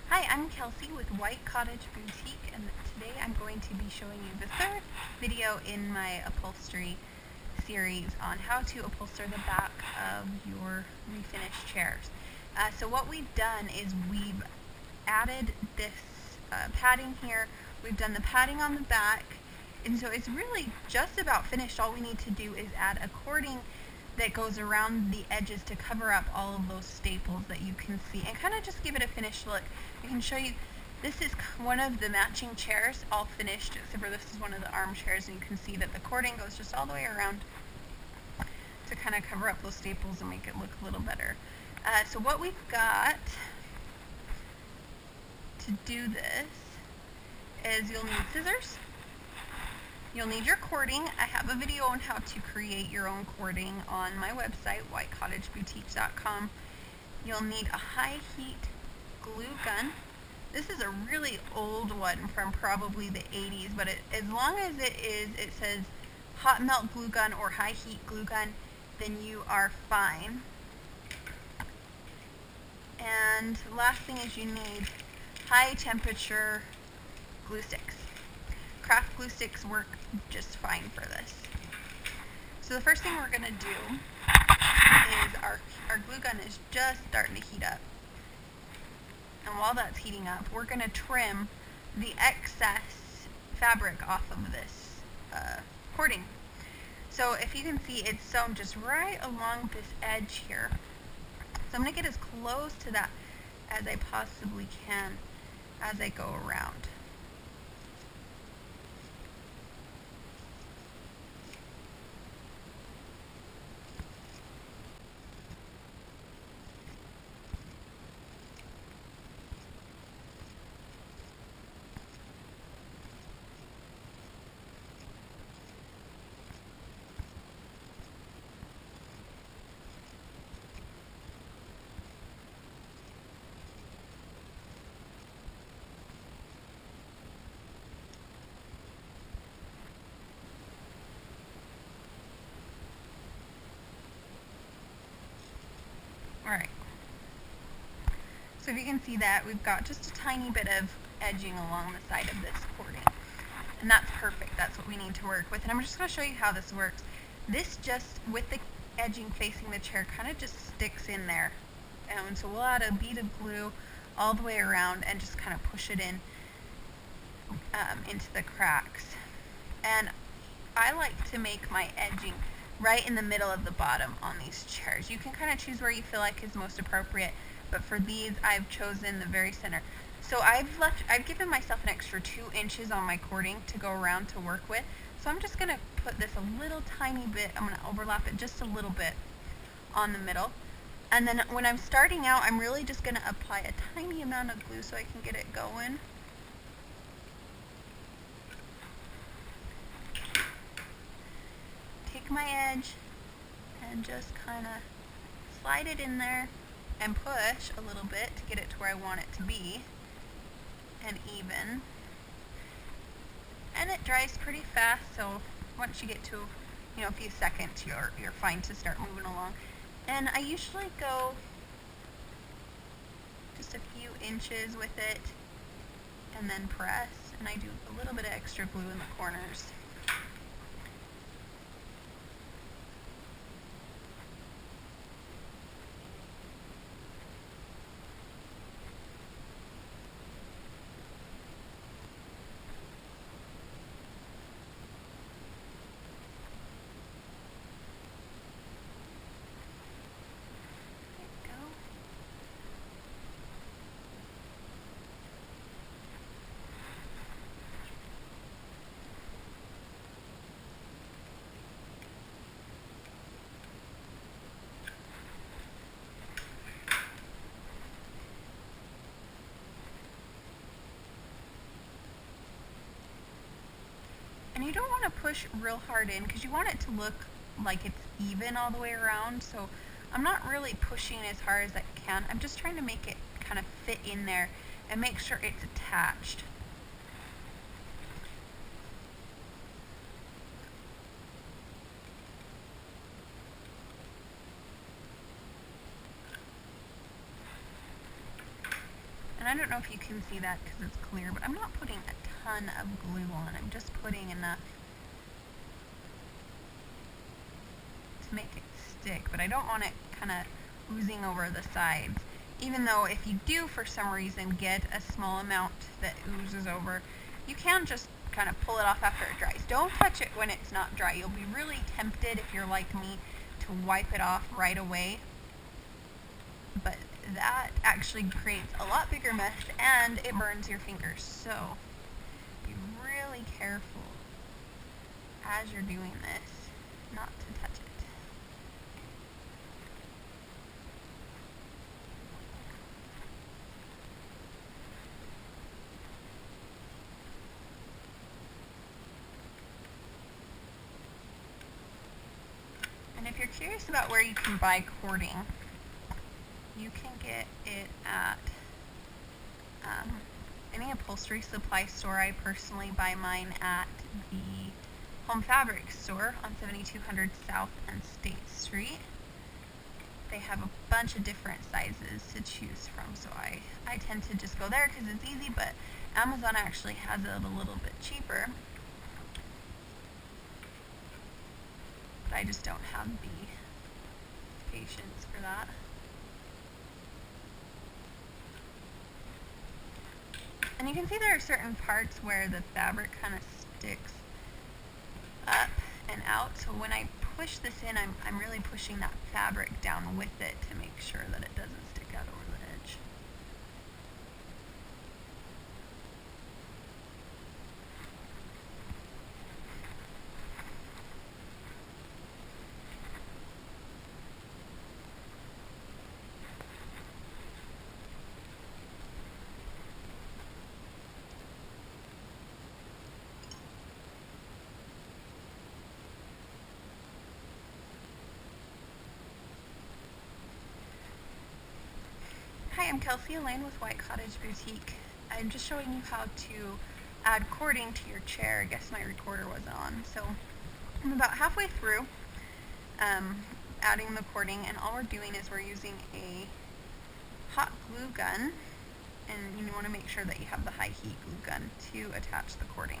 Hi, I'm Kelsey with White Cottage Boutique, and today I'm going to be showing you the third video in my upholstery series on how to upholster the back of your refinished chairs. So what we've done is we've added this padding here, we've done the padding on the back, and so it's really just about finished. All we need to do is add a cording that goes around the edges to cover up all of those staples that you can see and kind of just give it a finished look. I can show you, this is one of the matching chairs, all finished, except for this is one of the armchairs, and you can see that the cording goes just all the way around to kind of cover up those staples and make it look a little better. So what we've got to do this is you'll need scissors. You'll need your cording. I have a video on how to create your own cording on my website, whitecottageboutique.com. You'll need a high heat glue gun. This is a really old one from probably the 80s, but as long as it says hot melt glue gun or high heat glue gun, then you are fine. And last thing is you need high temperature glue sticks. Craft glue sticks work just fine for this. So the first thing we're going to do is our glue gun is just starting to heat up. And while that's heating up, we're going to trim the excess fabric off of this cording. So if you can see, it's sewn just right along this edge here. So I'm going to get as close to that as I possibly can as I go around. Alright, so if you can see that, we've got just a tiny bit of edging along the side of this cording. And that's perfect, that's what we need to work with. And I'm just going to show you how this works. This just, with the edging facing the chair, kind of just sticks in there. And so we'll add a bead of glue all the way around and just kind of push it in into the cracks. And I like to make my edging right in the middle of the bottom on these chairs. You can kind of choose where you feel like is most appropriate, but for these I've chosen the very center. So I've given myself an extra 2 inches on my cording to go around to work with. So I'm just going to put this a little tiny bit, I'm going to overlap it just a little bit on the middle. And then when I'm starting out, I'm really just going to apply a tiny amount of glue so I can get it going. Take my edge and just kind of slide it in there and push a little bit to get it to where I want it to be and even. And it dries pretty fast, so once you get to a few seconds, you're fine to start moving along. And I usually go just a few inches with it and then press, and I do a little bit of extra glue in the corners. And you don't want to push real hard in because you want it to look like it's even all the way around. So I'm not really pushing as hard as I can. I'm just trying to make it kind of fit in there and make sure it's attached. And I don't know if you can see that because it's clear, but I'm not putting a ton of glue on. I'm just putting enough to make it stick, but I don't want it kind of oozing over the sides. Even though if you do for some reason get a small amount that oozes over, you can just kind of pull it off after it dries. Don't touch it when it's not dry. You'll be really tempted, if you're like me, to wipe it off right away. But that actually creates a lot bigger mess and it burns your fingers. So be really careful as you're doing this not to touch it. And if you're curious about where you can buy cording, you can get it at any upholstery supply store. I personally buy mine at the Home Fabrics store on 7200 South and State Street. They have a bunch of different sizes to choose from, so I tend to just go there because it's easy, but Amazon actually has it a little bit cheaper. But I just don't have the patience for that. And you can see there are certain parts where the fabric kind of sticks up and out. So when I push this in, I'm really pushing that fabric down with it to make sure that it doesn't stick out over the edge. Hi, I'm Kelsey Elaine with White Cottage Boutique. I'm just showing you how to add cording to your chair. I guess my recorder wasn't on. So I'm about halfway through adding the cording, and all we're doing is we're using a hot glue gun, and you want to make sure that you have the high heat glue gun to attach the cording.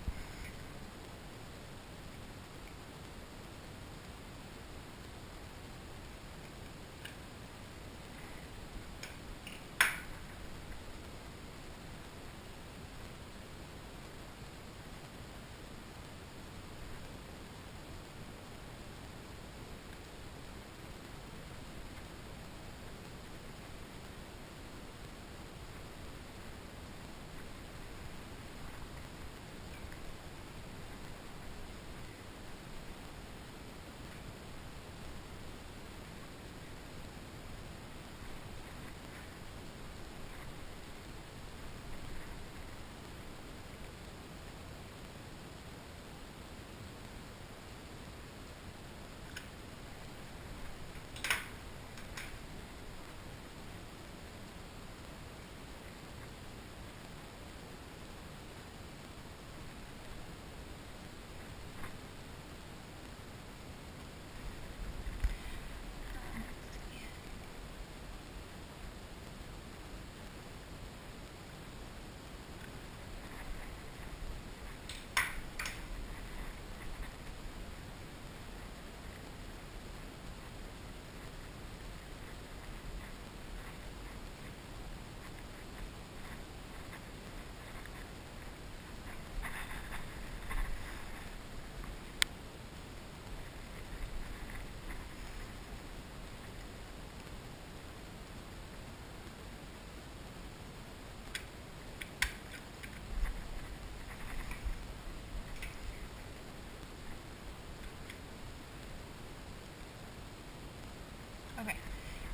Okay,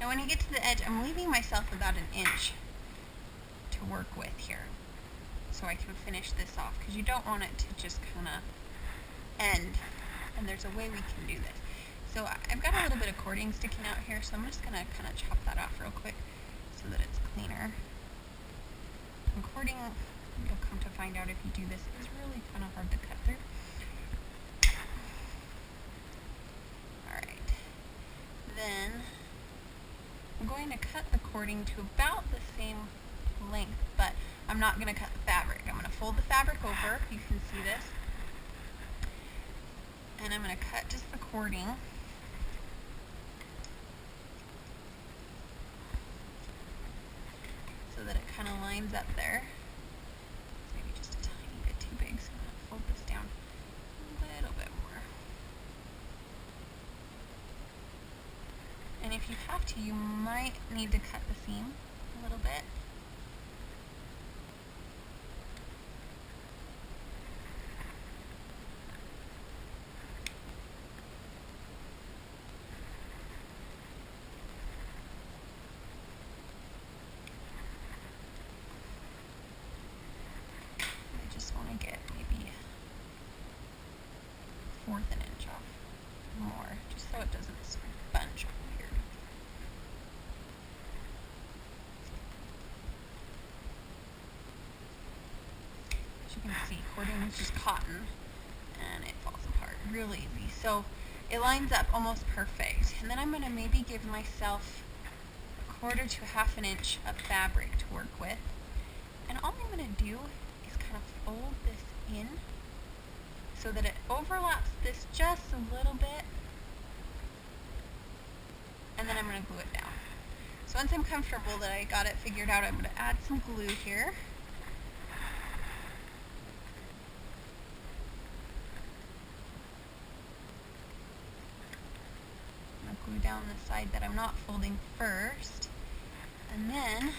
now when you get to the edge, I'm leaving myself about an inch to work with here so I can finish this off, because you don't want it to just kind of end, and there's a way we can do this. So I've got a little bit of cording sticking out here, so I'm just going to kind of chop that off real quick so that it's cleaner. And cording, you'll come to find out if you do this, is really kind of hard to cut through. Alright, then I'm going to cut the cording to about the same length, but I'm not going to cut the fabric. I'm going to fold the fabric over, you can see this, and I'm going to cut just the cording. So that it kind of lines up there. It's maybe just a tiny bit too big, so I'm going to fold this down a little bit more. And if you have to, you might need to cut the seam a little bit. Want to get maybe 1/4 an inch off more, just so it doesn't bunch weird. As you can see, cording is just cotton and it falls apart real easy. So it lines up almost perfect. And then I'm going to maybe give myself 1/4 to 1/2 an inch of fabric to work with. And all I'm going to do kind of fold this in so that it overlaps this just a little bit, and then I'm going to glue it down. So once I'm comfortable that I got it figured out, I'm going to add some glue here. I'm going to glue down the side that I'm not folding first, and then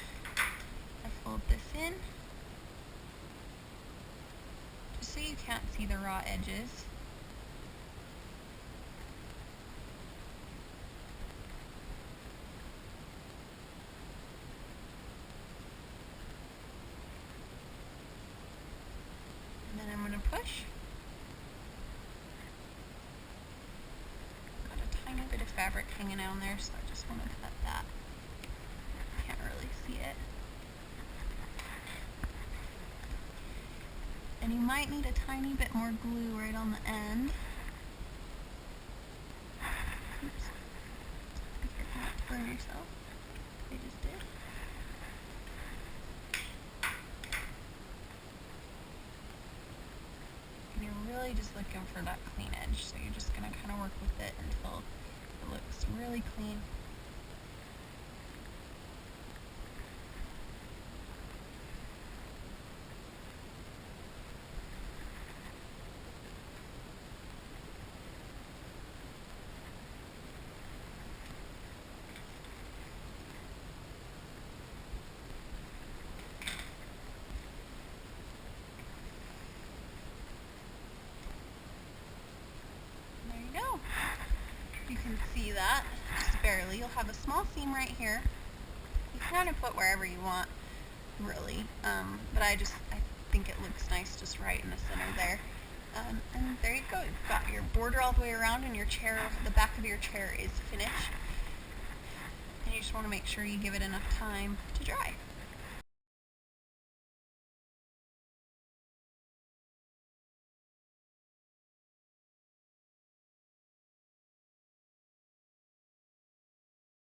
I fold this in so you can't see the raw edges. And then I'm going to push. Got a tiny bit of fabric hanging down there, so I just want to cut that. Can't really see it. And you might need a tiny bit more glue right on the end. Oops. Be careful not to burn yourself. I just did. And you're really just looking for that clean edge, so you're just going to kind of work with it until it looks really clean. You can see that, just barely. You'll have a small seam right here. You can kind of put wherever you want, really. But I think it looks nice just right in the center there. And there you go. You've got your border all the way around, and your chair, the back of your chair is finished. And you just want to make sure you give it enough time to dry.